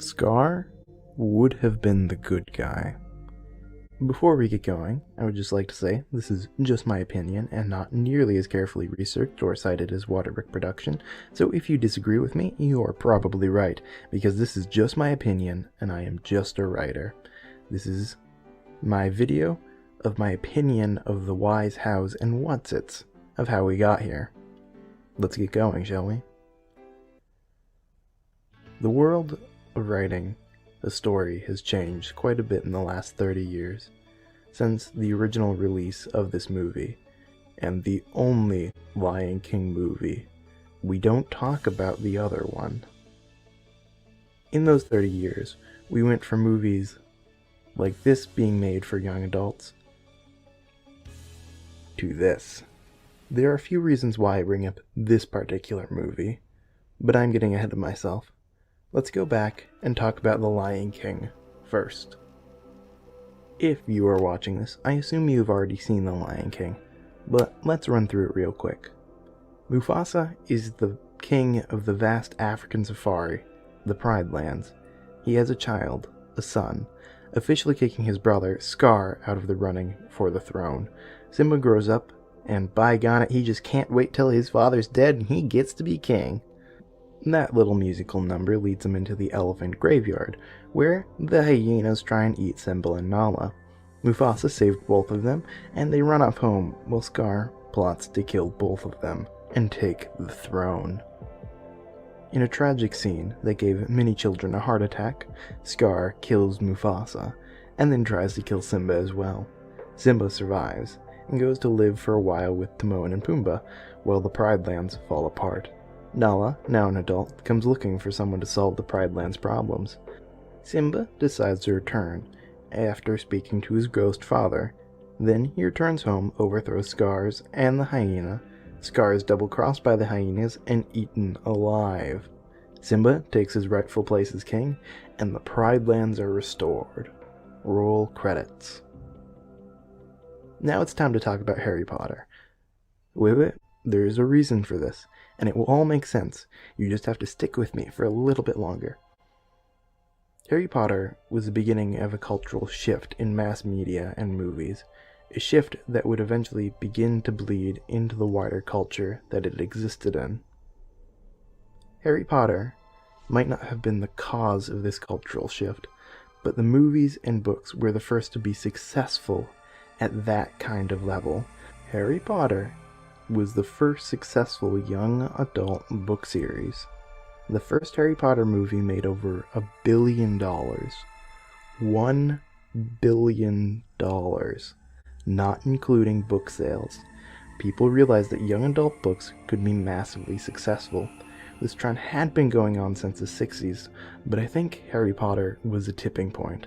Scar would have been the good guy. Before we get going, I would just like to say this is just my opinion and not nearly as carefully researched or cited as Waterbrick production, so if you disagree with me, you are probably right, because this is just my opinion and I am just a writer. This is my video of my opinion of the whys, hows, and whatsits of how we got here. Let's get going, shall we? The world of writing a story has changed quite a bit in the last 30 years, since the original release of this movie, and the only Lion King movie. We don't talk about the other one. In those 30 years, we went from movies like this being made for young adults to this. There are a few reasons why I bring up this particular movie, but I'm getting ahead of myself. Let's go back and talk about The Lion King first. If you are watching this, I assume you've already seen The Lion King, but let's run through it real quick. Mufasa is the king of the vast African safari, the Pride Lands. He has a child, a son, officially kicking his brother, Scar, out of the running for the throne. Simba grows up, and by God, he just can't wait till his father's dead and he gets to be king. That little musical number leads him into the elephant graveyard, where the hyenas try and eat Simba and Nala. Mufasa saved both of them, and they run off home while Scar plots to kill both of them and take the throne. In a tragic scene that gave many children a heart attack, Scar kills Mufasa, and then tries to kill Simba as well. Simba survives, and goes to live for a while with Timon and Pumbaa, while the Pride Lands fall apart. Nala, now an adult, comes looking for someone to solve the Pride Lands problems. Simba decides to return, after speaking to his ghost father. Then he returns home, overthrows Scar's and the hyena. Scar is double-crossed by the hyenas and eaten alive. Simba takes his rightful place as king, and the Pride Lands are restored. Roll credits. Now it's time to talk about Harry Potter. Wait, there is a reason for this, and it will all make sense. You just have to stick with me for a little bit longer. Harry Potter was the beginning of a cultural shift in mass media and movies, a shift that would eventually begin to bleed into the wider culture that it existed in. Harry Potter might not have been the cause of this cultural shift, but the movies and books were the first to be successful at that kind of level. Harry Potter was the first successful young adult book series. The first Harry Potter movie made over $1 billion. $1 billion. Not including book sales. People realized that young adult books could be massively successful. This trend had been going on since the 60s, but I think Harry Potter was a tipping point.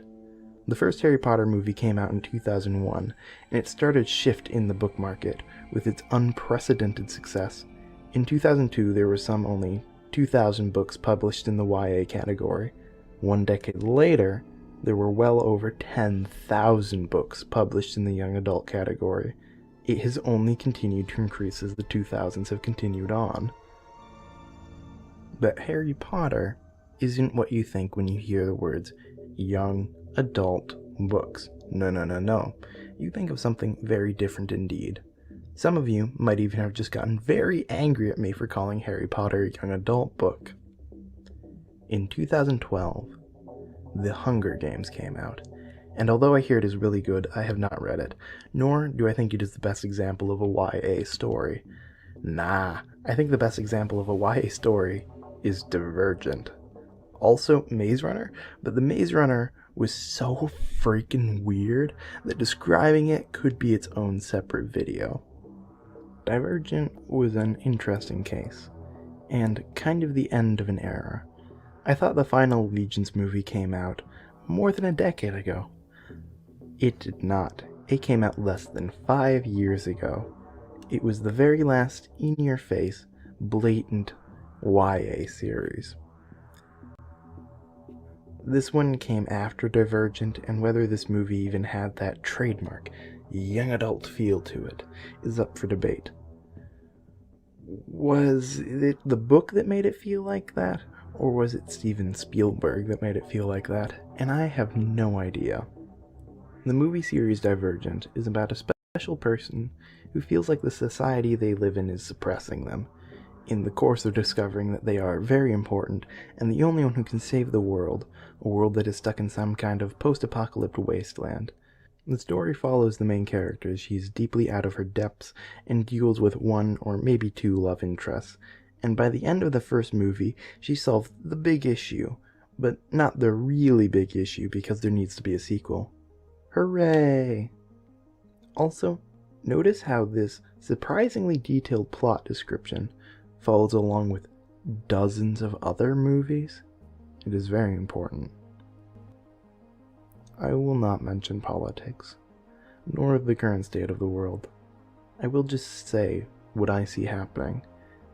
The first Harry Potter movie came out in 2001, and it started a shift in the book market with its unprecedented success. In 2002, there were only 2,000 books published in the YA category. One decade later, there were well over 10,000 books published in the young adult category. It has only continued to increase as the 2000s have continued on. But Harry Potter isn't what you think when you hear the words young adult books. No. You think of something very different indeed. Some of you might even have just gotten very angry at me for calling Harry Potter a young adult book. In 2012, The Hunger Games came out, and although I hear it is really good, I have not read it, nor do I think it is the best example of a YA story. Nah, I think the best example of a YA story is Divergent. Also Maze Runner, but the Maze Runner was so freaking weird that describing it could be its own separate video. Divergent was an interesting case, and kind of the end of an era. I thought the final Allegiance movie came out more than a decade ago. It did not. It came out less than 5 years ago. It was the very last in-your-face, blatant YA series. This one came after Divergent, and whether this movie even had that trademark young adult feel to it is up for debate. Was it the book that made it feel like that, Or was it Steven Spielberg that made it feel like that? And I have no idea. The movie series Divergent is about a special person who feels like the society they live in is suppressing them, in the course of discovering that they are very important and the only one who can save the world, a world that is stuck in some kind of post-apocalyptic wasteland. The story follows the main character as she is deeply out of her depths and deals with one or maybe two love interests, and by the end of the first movie, she solved the big issue, but not the really big issue because there needs to be a sequel. Hooray! Also, notice how this surprisingly detailed plot description follows along with dozens of other movies. It is very important. I will not mention politics, nor the current state of the world. I will just say what I see happening,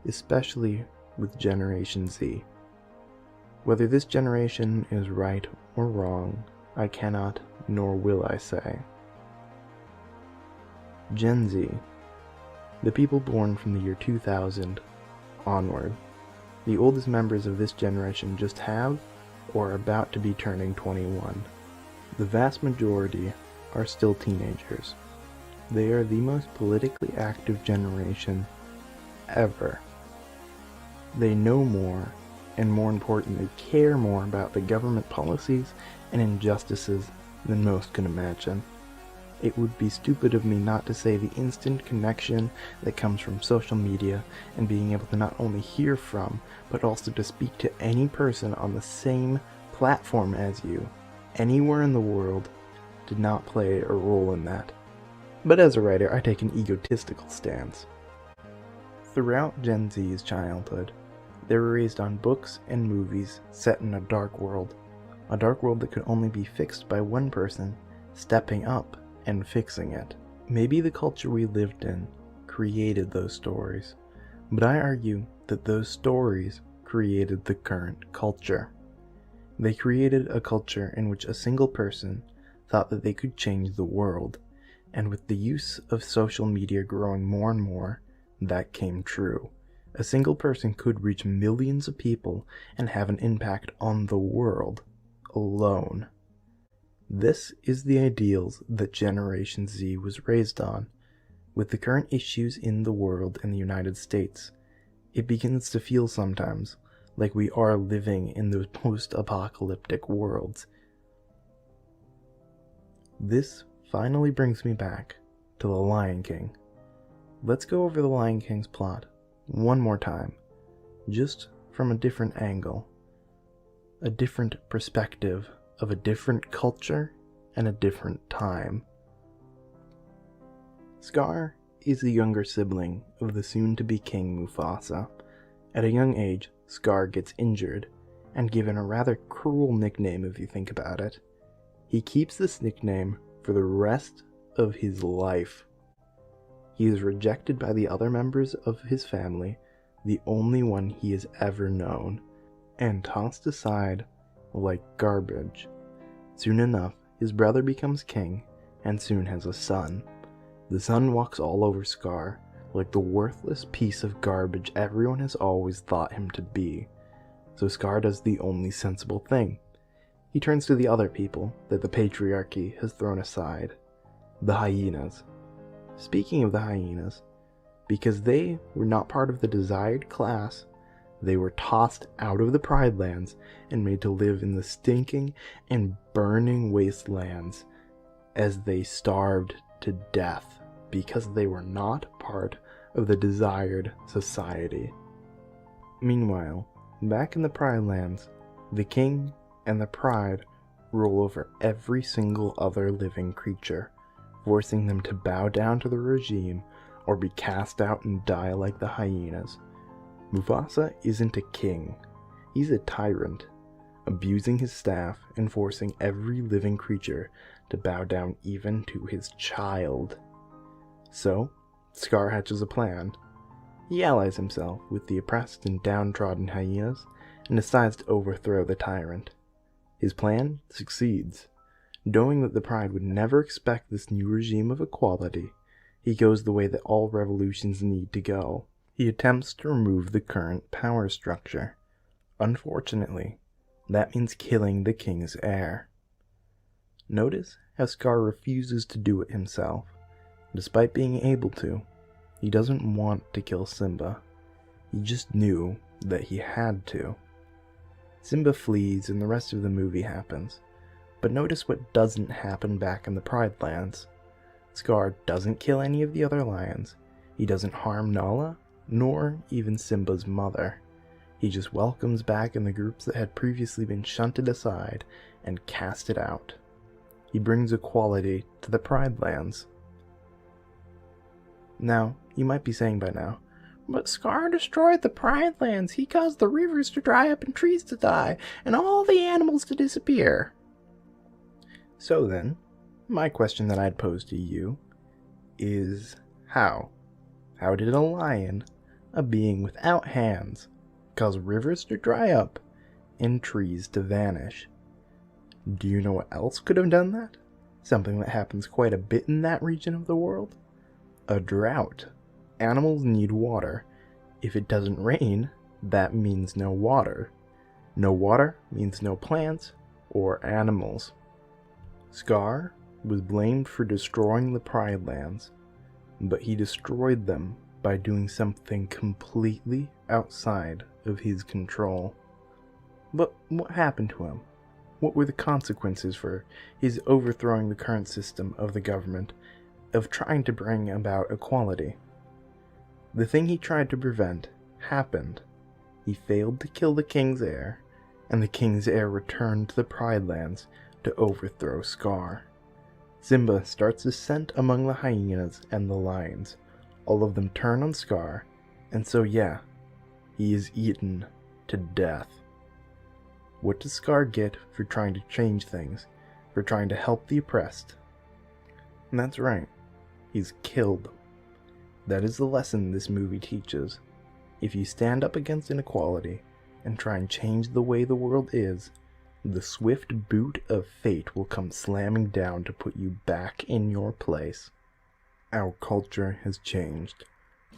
especially with Generation Z. Whether this generation is right or wrong, I cannot nor will I say. Gen Z, the people born from the year 2000 onward, the oldest members of this generation just have or are about to be turning 21. The vast majority are still teenagers. They are the most politically active generation ever. They know more, and more importantly, care more about the government policies and injustices than most can imagine. It would be stupid of me not to say the instant connection that comes from social media and being able to not only hear from, but also to speak to any person on the same platform as you, anywhere in the world, did not play a role in that. But as a writer, I take an egotistical stance. Throughout Gen Z's childhood, they were raised on books and movies set in a dark world that could only be fixed by one person stepping up and fixing it. Maybe the culture we lived in created those stories, but I argue that those stories created the current culture. They created a culture in which a single person thought that they could change the world, and with the use of social media growing more and more, that came true. A single person could reach millions of people and have an impact on the world alone. This is the ideals that Generation Z was raised on. With the current issues in the world and the United States, it begins to feel sometimes like we are living in those post-apocalyptic worlds. This finally brings me back to The Lion King. Let's go over The Lion King's plot one more time, just from a different angle, a different perspective of a different culture and a different time. Scar is the younger sibling of the soon-to-be king Mufasa. At a young age, Scar gets injured and given a rather cruel nickname if you think about it. He keeps this nickname for the rest of his life. He is rejected by the other members of his family, the only one he has ever known, and tossed aside like garbage. Soon enough, his brother becomes king and soon has a son. The son walks all over Scar like the worthless piece of garbage everyone has always thought him to be. So Scar does the only sensible thing. He turns to the other people that the patriarchy has thrown aside, the hyenas. Speaking of the hyenas, because they were not part of the desired class, they were tossed out of the Pride Lands and made to live in the stinking and burning wastelands as they starved to death because they were not part of the desired society. Meanwhile, back in the Pride Lands, the king and the pride rule over every single other living creature, forcing them to bow down to the regime or be cast out and die like the hyenas. Mufasa isn't a king, he's a tyrant, abusing his staff and forcing every living creature to bow down even to his child. So, Scar hatches a plan. He allies himself with the oppressed and downtrodden hyenas and decides to overthrow the tyrant. His plan succeeds. Knowing that the Pride would never expect this new regime of equality, he goes the way that all revolutions need to go. He attempts to remove the current power structure. Unfortunately, that means killing the king's heir. Notice how Scar refuses to do it himself. Despite being able to, he doesn't want to kill Simba. He just knew that he had to. Simba flees and the rest of the movie happens. But notice what doesn't happen back in the Pride Lands. Scar doesn't kill any of the other lions. He doesn't harm Nala, nor even Simba's mother. He just welcomes back in the groups that had previously been shunted aside and casted out. He brings equality to the Pride Lands. Now, you might be saying by now, but Scar destroyed the Pride Lands. He caused the rivers to dry up and trees to die, and all the animals to disappear. So then, my question that I'd pose to you is how? How did a lion, a being without hands, cause rivers to dry up and trees to vanish? Do you know what else could have done that? Something that happens quite a bit in that region of the world? A drought. Animals need water. If it doesn't rain, that means no water. No water means no plants or animals. Scar was blamed for destroying the Pride Lands, but he destroyed them by doing something completely outside of his control. But what happened to him? What were the consequences for his overthrowing the current system of the government, of trying to bring about equality? The thing he tried to prevent happened. He failed to kill the king's heir, and the king's heir returned to the Pride Lands to overthrow Scar. Simba starts descent among the hyenas and the lions. All of them turn on Scar, and so yeah, he is eaten to death. What does Scar get for trying to change things, for trying to help the oppressed? And that's right, he's killed. That is the lesson this movie teaches. If you stand up against inequality and try and change the way the world is, the swift boot of fate will come slamming down to put you back in your place. Our culture has changed,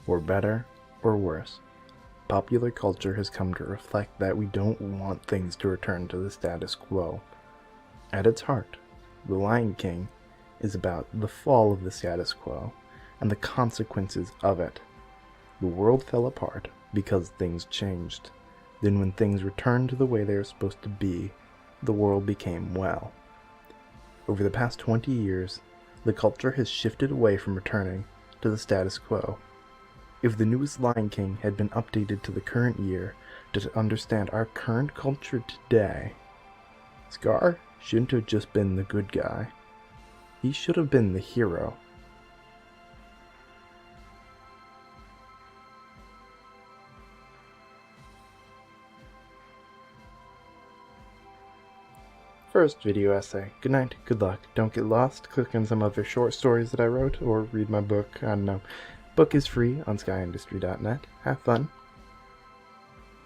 for better or worse. Popular culture has come to reflect that we don't want things to return to the status quo. At its heart, The Lion King is about the fall of the status quo and the consequences of it. The world fell apart because things changed. Then when things returned to the way they were supposed to be, the world became well. Over the past 20 years, the culture has shifted away from returning to the status quo. If the newest Lion King had been updated to the current year to understand our current culture today, Scar shouldn't have just been the good guy. He should have been the hero. First video essay. Good night, good luck. Don't get lost. Click on some other short stories that I wrote, or read my book. I don't know. Book is free on skyindustry.net. Have fun.